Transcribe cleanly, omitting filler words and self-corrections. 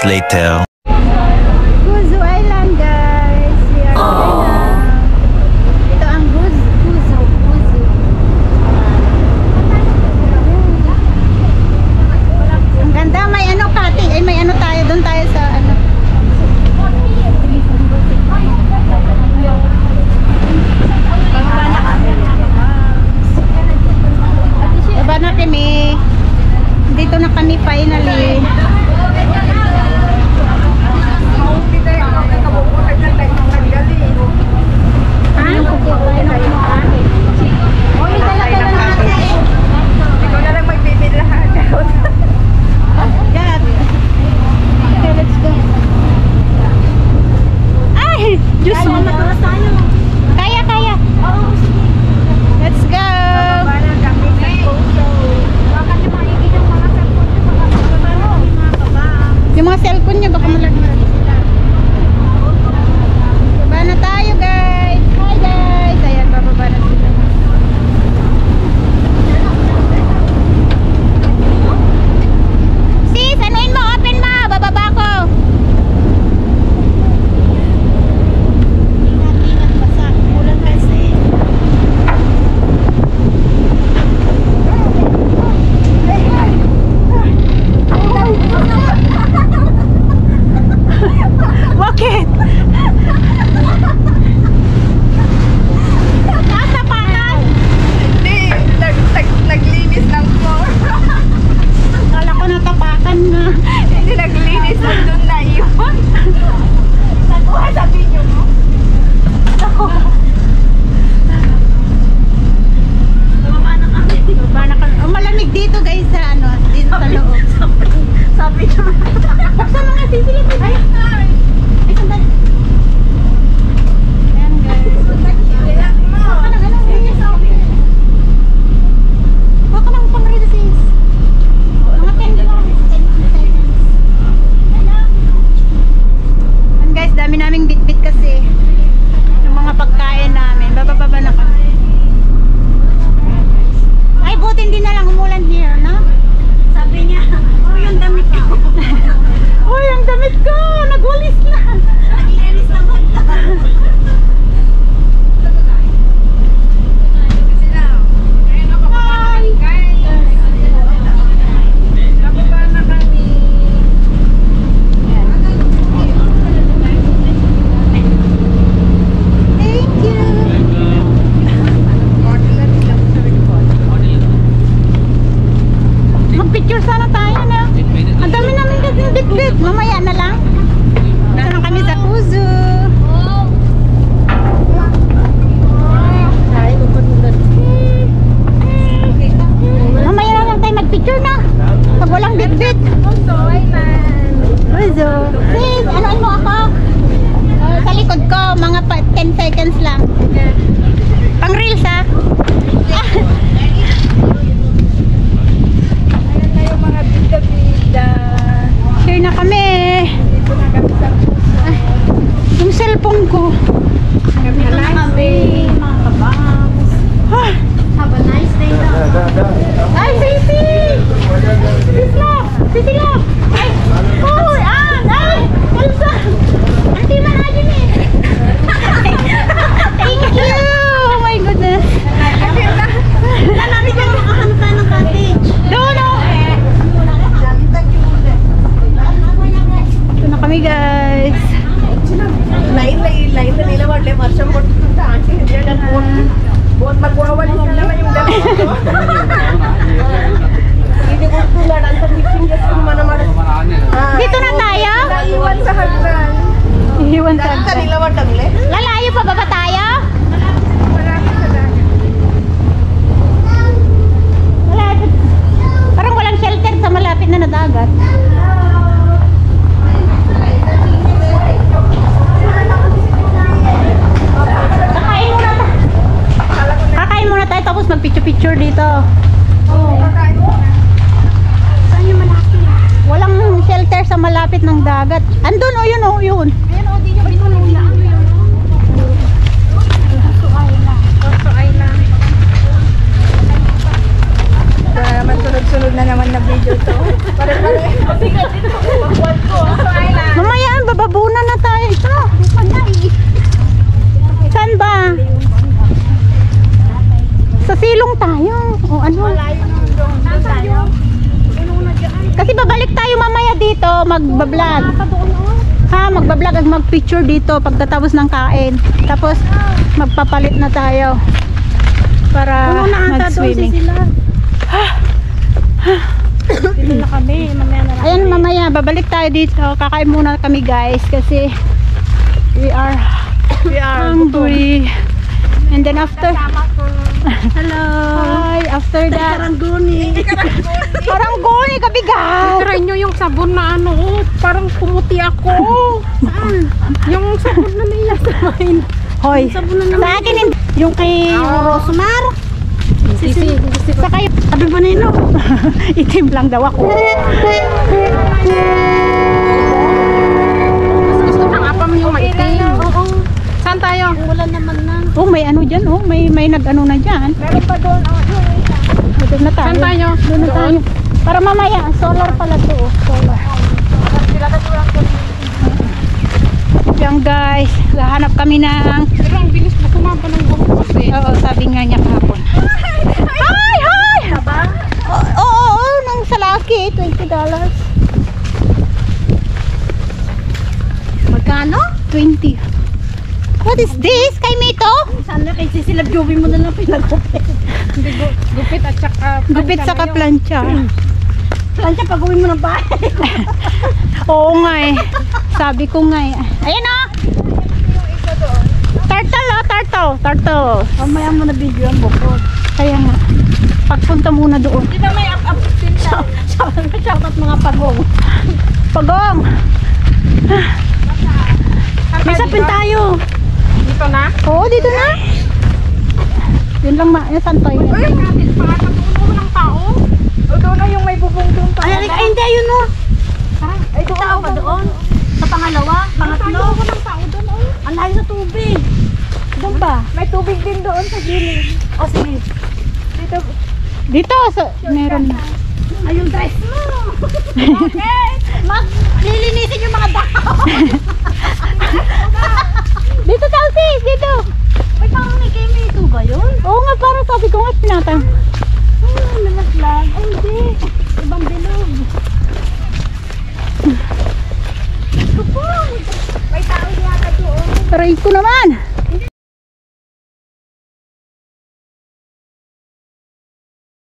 later. Kuzu Island, guys. We are there now. Ito ang Kuzu. Ang ganda. May ano cutting. Ay, may ano tayo. Doon tayo sa ano. Baba na kami. Dito na kami finally. Lalayo pa ba tayo? Parang walang shelter sa malapit na dagat. Kakain muna tayo tapos mag-picture-picture dito. Saan yung malapit? Walang shelter sa malapit ng dagat. Andun o yun o yun. Ayan o, di nyo binulungan. Sunod-sunod na naman na video to. Pare-pare. Mabigat ito. Magwad ko. magbablog. Ha, magbablog at magpicture dito pagkatapos ng kain. Tapos magpapalit na tayo para mag-swimming. Dito na kami, mamaya na lang. Ayan, mamaya babalik tayo dito. Kakain muna kami guys kasi we are hungry. And then after hello. Hi, after that Karangguni. Karangguni kabigat. Try nyo yung sabon na ano, parang pumuti ako. Saan? Yung sabon na nila sa main. Hoy, sa akin yung kay Rosmar. Sisi. Sa kayo, sabi mo nino. Itim lang daw ako. Gusto ng apam yung maitim. Oo. Saan tayo? Wala naman na. Oh, may ano dyan, oh. May nag-ano na dyan. Meron pa doon. Doon na tayo. Saan tayo? Doon na tayo. Para mamaya, solar pala to, oh. Solar. Yan guys, hahanap kami ng... Pero ang bilis mo kumapa ng buhok kasi. Oo, sabi nga niya kahapon. Hi! Hi! Oo, nang sa Lucky, $20. Magkano? 20. What is this? Kay Mito? Saan na kay Sisilab Joby mo na lang pinagupit. Gupit at saka Gupit sa kaplansya. Plancha pag uwi mo ng bahay. Oo nga eh. Sabi ko nga eh. Ayan o! Turtle o, turtle. Mamaya mo na video ang bukod. Kaya nga. Pagpunta muna doon. Di ba may up din siya? Shoutout mga pagong. Pagong! May sapin tayo. Dito na? Oo, dito na. Yun lang saan tayo? Uy, natin pangatatuno ng tao. O doon na yung may bubong doon pa. Ay, hindi, ayun o. Ay, doon tao pa doon. Sa pangalawa, pangatlo. Ay, ng tao doon. Ang layo sa tubig. Doon ba? May tubig din doon sa gilid. O sige. Dito. Dito, meron na. Ay, yung dress mo. Okay. Lilinisin yung mga tao. Dito, Chelsea! Dito! Ay, parang may kay may ito ba yun? Oo nga, parang sabi ko nga pinatang. Nalaglag. Ay, hindi. Ibang bilog. Ito po. May tao yata doon. Aray ko naman!